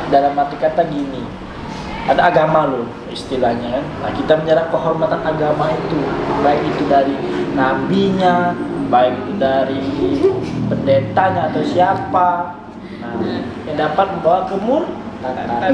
dalam arti kata gini, ada agama loh istilahnya kan. Nah, kita menyerang kehormatan agama itu, baik itu dari nabinya, baik itu dari pendetanya atau siapa. Nah, yang dapat membawa kemurtadan.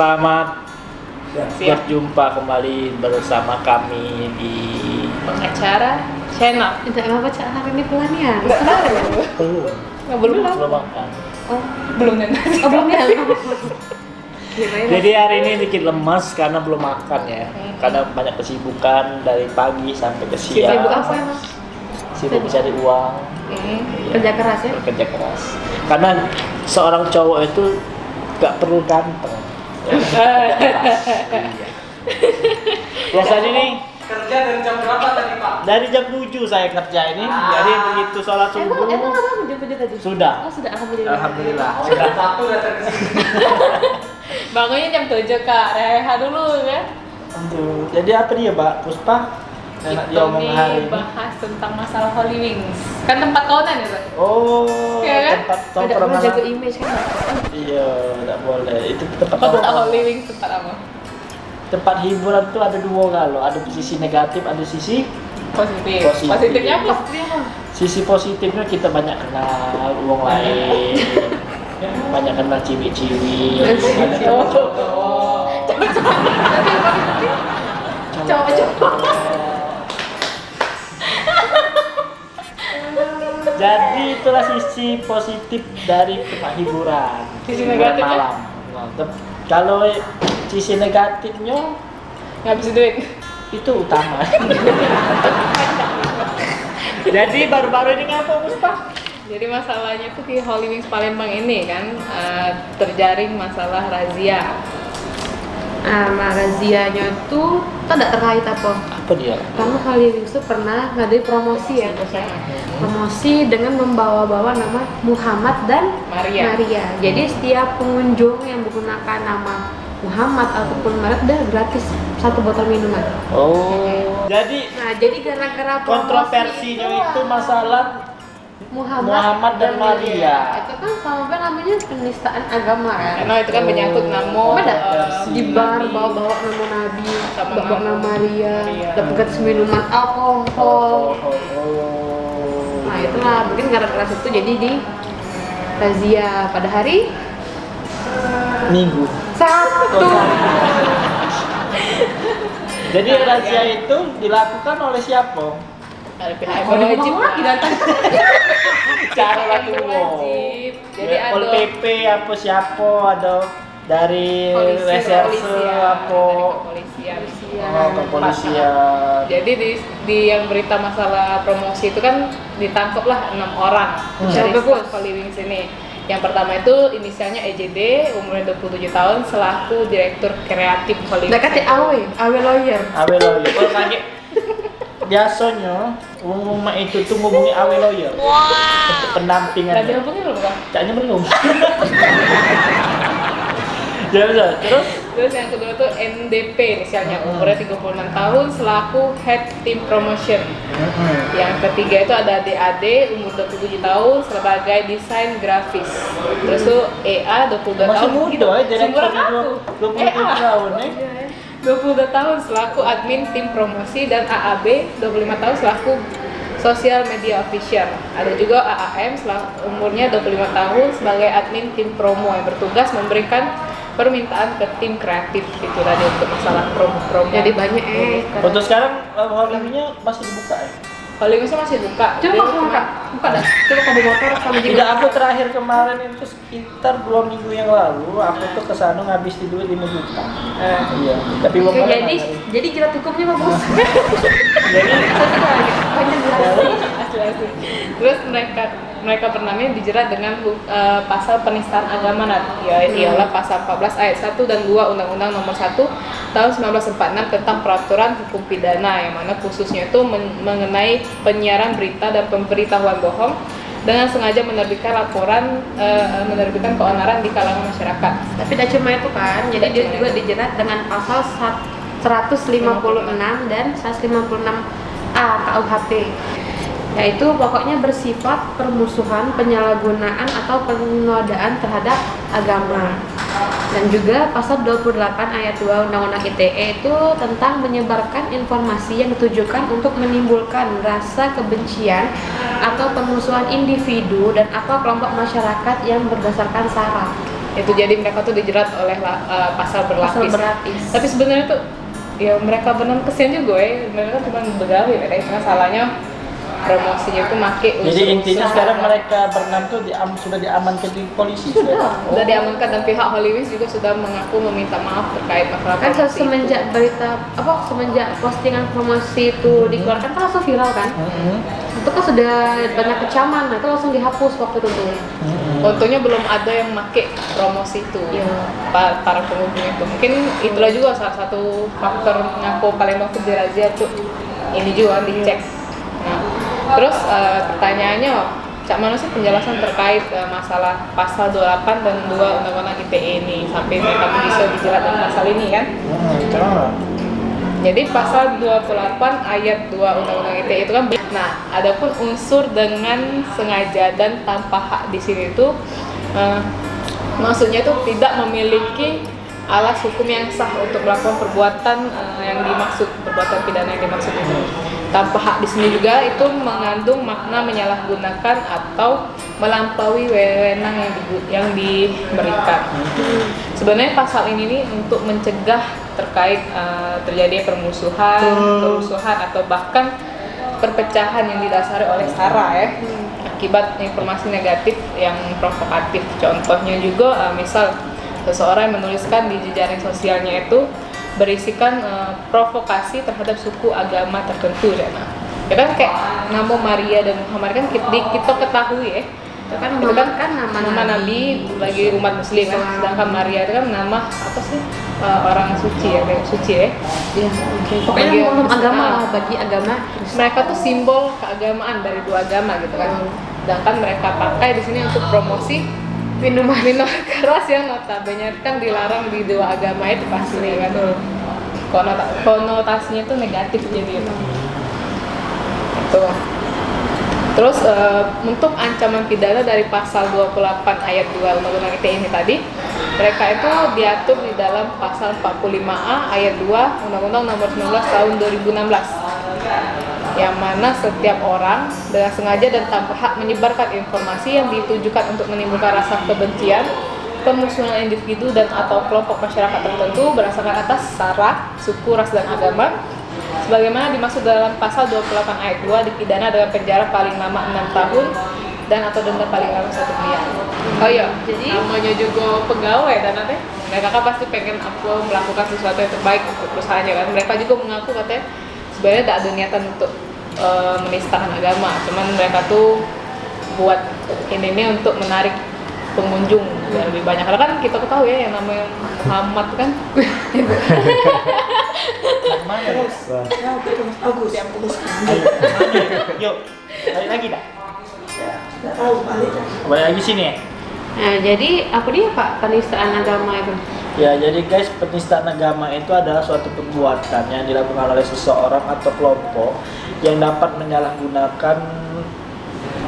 Selamat berjumpa kembali bersama kami di pengacara channel. Tidak apa cara hari ini pelan ya? belum makan. Oh, Belum nih. oh belum ya? Jadi hari ini dikit lemas karena belum makan ya, karena banyak kesibukan dari pagi sampai ke siang. Sibuk apa emang? Sibuk mencari uang, Kerja keras ya? bekerja keras. Karena seorang cowok itu gak perlu ganteng. Biasanya nih Kerja dari jam berapa tadi Pak? dari jam 7 saya kerja ini, jadi begitu sholat subuh Emang apa jemput tadi? sudah. Oh sudah, alhamdulillah. Alhamdulillah. Oh, jam 1 datang ke sini. Bangunnya jam 7 Kak, rehat dulu ya. Aduh, jadi apa dia Mbak Puspa? Enak dia omong hari ini. Bahas tentang masalah Holy Wings. Kan tempat kawanan ya Pak? Oh, Iya kan? tempat Tidak perlu tongkrongan. jaga image kan? Iya, tidak boleh. Itu tempat Kota tongkrongan. Holy Wings tempat apa? Tempat hiburan tuh ada dua kalau, ada sisi negatif, ada sisi Positif. Positif. Positifnya apa? sisi positifnya kita banyak kenal uang lain, banyak kenal ciwi-ciwi, banyak kenal Cowok-cowok. Jadi itulah sisi positif dari tempat hiburan. Sisi hiburan negatifnya? malam. Nah, kalau sisi negatifnya Ngabisin duit. itu utama. Jadi baru-baru ini ngapa Puspa? Jadi masalahnya tuh di Holy Wings Palembang ini kan terjaring masalah razia. Nah, razianya tuh tidak terkait apa? Apa dia? Karena Holy Wings tuh pernah ngadain promosi ya, Bos ya? Promosi dengan membawa-bawa nama Muhammad dan Maria. Jadi setiap pengunjung yang menggunakan nama Muhammad ataupun Maria udah gratis satu botol minuman. Oh. Jadi Nah, jadi gara-gara promosi kontroversinya itu masalah Muhammad dan Maria. Itu kan sampai namanya penistaan agama kan. Karena itu kan menyangkut nama Ada di bar Nabi. bawa-bawa nama Nabi, Sama bawa nama Maria, Maria. dapat gratis minuman alkohol. Oh. Nah itulah mungkin gara-gara itu jadi di razia pada hari Minggu. Sabtu. Jadi razia itu dilakukan oleh siapa? Ada pihak yang Oh, di berwajib bawah lagi datang. Cara yang laku. berwajib. Jadi Pol ada PP apa siapa ada dari polisi, reserse kepolisian, apa dari kepolisian. oh, kepolisian. Jadi di yang berita masalah promosi itu kan ditangkaplah 6 orang dari Siapa, Bos? staff Holy Wings ini. Yang pertama itu inisialnya EJD, umurnya 27 tahun, selaku direktur kreatif Holy Wings. Nah kata awe lawyer. Awe lawyer. Kalau kaget biasanya rumah itu tuh ngubungi awe lawyer. Untuk pendampingan. Udah dihubungin belum Bang? Kayaknya belum. Ya udah, terus Terus yang kedua tuh NDP inisialnya, umurnya 36 tahun, selaku head team promotion. Yang ketiga itu ada DAD, umur 27 tahun, sebagai desain grafis. Terus tuh EA, 22 masih tahun. muda ya, direktur Seumuran aku. 27 tahun ya. 22 tahun selaku admin tim promosi, dan AAB 25 tahun selaku sosial media official. Ada juga AAM umurnya 25 tahun sebagai admin tim promo yang bertugas memberikan permintaan ke tim kreatif. Itu tadi untuk masalah promo-promo. Jadi banyak Untuk sekarang holdingnya masih dibuka ya? Holy Wings masih buka. Coba Dia kamu kak, buka dah. Coba kamu motor sama Tidak, juga. aku terakhir kemarin itu sekitar 2 minggu yang lalu aku tuh kesana ngabisin duit 5 juta. Iya, tapi belum Oke, pernah jadi hari. jadi jerat hukumnya apa bos? Jadi Banyak jerat. mereka bernama ini dijerat dengan pasal penistaan agama, ialah pasal 14 ayat 1 dan 2 Undang-Undang Nomor 1 tahun 1946 tentang peraturan hukum pidana, yang mana khususnya itu mengenai penyiaran berita dan pemberitahuan bohong dengan sengaja menerbitkan menerbitkan keonaran di kalangan masyarakat. Tapi tidak cuma itu kan, jadi dia juga dijerat dengan pasal 156 dan 156A KUHP, yaitu pokoknya bersifat permusuhan, penyalahgunaan atau penodaan terhadap agama. Dan juga pasal 28 ayat 2 Undang-Undang ITE itu tentang menyebarkan informasi yang ditujukan untuk menimbulkan rasa kebencian atau pemusuhan individu dan atau kelompok masyarakat yang berdasarkan sara. Itu jadi mereka tuh dijerat oleh pasal berlapis. Tapi sebenarnya tuh ya mereka benar kesian juga mereka cuma begawe, cuma salahnya promosinya tuh make unsur. Jadi intinya sekarang mereka berenam tuh sudah diamankan di polisi sekarang. Sudah diamankan dan pihak Hollywood juga sudah mengaku meminta maaf terkait masalah Kan promosi semenjak semenjak postingan promosi itu dikeluarkan kan langsung viral kan? Itu kan sudah banyak kecaman, itu langsung dihapus waktu itu tuh. Untungnya belum ada yang make promosi itu, para pengunjung itu. Mungkin itulah juga salah satu faktor ngaku Palembang tuh dirazia tuh. Ini juga dicek. Nah, terus pertanyaannya, Cak mana sih penjelasan terkait masalah pasal 28 dan 2 Undang-Undang ITE ini sampai mereka bisa dijerat dengan pasal ini kan? Jadi pasal 28 ayat 2 Undang-Undang ITE itu kan, nah adapun unsur dengan sengaja dan tanpa hak di sini itu maksudnya itu tidak memiliki alas hukum yang sah untuk melakukan perbuatan yang dimaksud, perbuatan pidana yang dimaksud itu. Tanpa hak di sini juga itu mengandung makna menyalahgunakan atau melampaui wewenang yang diberikan. Sebenarnya pasal ini nih untuk mencegah terkait terjadi kerusuhan atau bahkan perpecahan yang didasari oleh sara akibat informasi negatif yang provokatif. Contohnya juga misal seseorang yang menuliskan di jejaring sosialnya itu berisikan provokasi terhadap suku agama tertentu ya kan kayak nama Maria dan Muhammad kan kita ketahui itu kan nama Nabi bagi umat muslim kan, sedangkan Maria itu kan nama apa sih orang suci kayak suci Pokoknya ngomong agama lah bagi agama Kristen. Mereka tuh simbol keagamaan dari dua agama gitu kan, sedangkan mereka pakai di sini untuk promosi minuman keras yang notabene kan dilarang di dua agama itu pasti kan. Konotasinya itu negatif jadi itu. Terus untuk ancaman pidana dari pasal 28 ayat 2 Undang-Undang ITE ini tadi, mereka itu diatur di dalam pasal 45A ayat 2 Undang-Undang Nomor 19 tahun 2016. Yang mana setiap orang dengan sengaja dan tanpa hak menyebarkan informasi yang ditujukan untuk menimbulkan rasa kebencian, pemusuhan individu dan atau kelompok masyarakat tertentu berdasarkan atas sara, suku, ras dan agama, sebagaimana dimaksud dalam pasal 28 ayat 2 dipidana dengan penjara paling lama 6 tahun dan atau denda paling lama 1 miliar. Oh iya, jadi namanya juga pegawai dan nanti mereka kan pasti pengen aku melakukan sesuatu yang terbaik untuk perusahaannya kan. Mereka juga mengaku katanya sebenarnya tidak ada niatan untuk menistakan agama, cuman mereka tuh buat ini untuk menarik pengunjung yang lebih banyak. Karena kan kita ketahui ya yang namanya Muhammad kan Bagus. Yuk, balik lagi dah. Balik lagi sini ya. Nah, jadi apa dia Pak penistaan agama itu? Ya, jadi guys, penistaan agama itu adalah suatu perbuatan yang dilakukan oleh seseorang atau kelompok yang dapat menyalahgunakan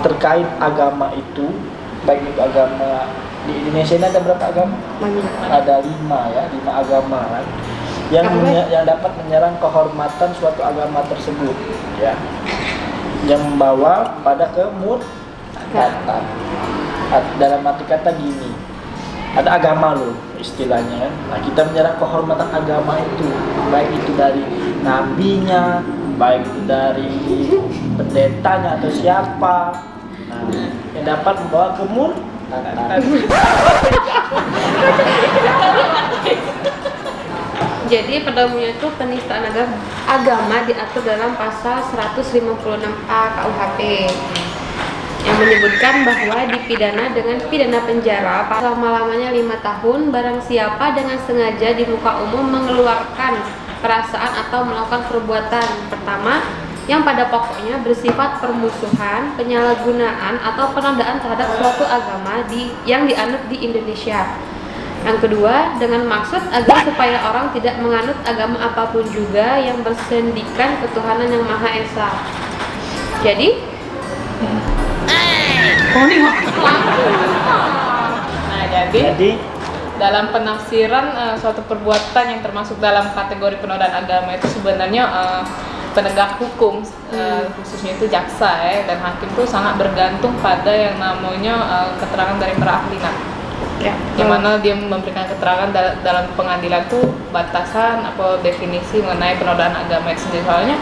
terkait agama itu, baik itu agama di Indonesia ini ada berapa agama? Banyak. Ada 5 agama kan, yang dapat menyerang kehormatan suatu agama tersebut, ya, yang membawa pada kemurtatan. Dalam arti kata gini, ada agama loh istilahnya kan. Nah, kita menyerang kehormatan agama itu, baik itu dari nabinya, baik itu dari pendetanya atau siapa. Nah, yang dapat membawa kemurtatan. Jadi pada umumnya itu penistaan agama diatur dalam pasal 156A KUHP. yang menyebutkan bahwa dipidana dengan pidana penjara selama-lamanya 5 tahun barang siapa dengan sengaja di muka umum mengeluarkan perasaan atau melakukan perbuatan pertama yang pada pokoknya bersifat permusuhan, penyalahgunaan atau penodaan terhadap suatu agama yang dianut di Indonesia. Yang kedua, dengan maksud agar supaya orang tidak menganut agama apapun juga yang bersendikan ketuhanan yang Maha Esa. Jadi Nah, jadi dalam penafsiran suatu perbuatan yang termasuk dalam kategori penodaan agama itu sebenarnya penegak hukum, khususnya itu jaksa dan hakim itu sangat bergantung pada yang namanya keterangan dari para ahli. Yang mana dia memberikan keterangan dalam pengadilan tuh batasan atau definisi mengenai penodaan agama itu sendiri. Soalnya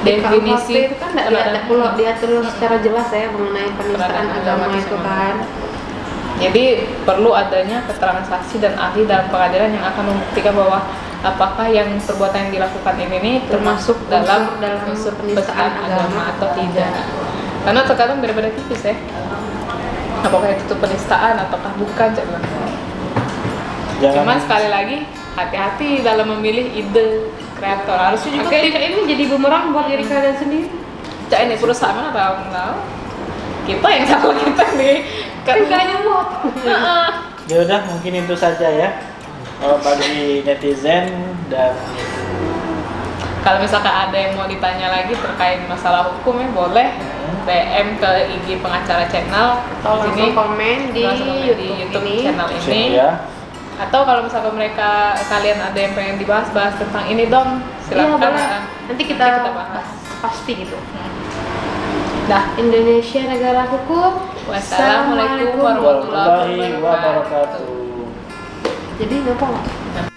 definisi itu kan tidak diatur secara jelas ya mengenai penistaan agama itu kan. Jadi perlu adanya keterangan saksi dan ahli dalam pengadilan yang akan membuktikan bahwa apakah yang perbuatan yang dilakukan ini termasuk dalam unsur penistaan agama atau tidak. Karena terkadang beda-beda tipis ya. Apakah itu penistaan ataukah bukan? Cuman sekali lagi hati-hati dalam memilih ide kreator. Harusnya juga ini jadi bumerang buat diri kalian sendiri. Cak ini perusahaan atau enggak? Kita yang salah kita nih. Kan kalian buat. Ya udah, mungkin itu saja ya bagi netizen. Dan kalau misalkan ada yang mau ditanya lagi terkait masalah hukum ya boleh DM ke IG pengacara channel Atau langsung komen di YouTube ini. channel ini. ya, Atau kalau misalkan kalian ada yang pengen dibahas bahas ini dong, Iya, silakan. boleh. Nanti kita bahas. pasti gitu. Dah. Indonesia negara hukum. Wassalamualaikum warahmatullahi warahmatullahi wabarakatuh. Jadi ngapa nggak?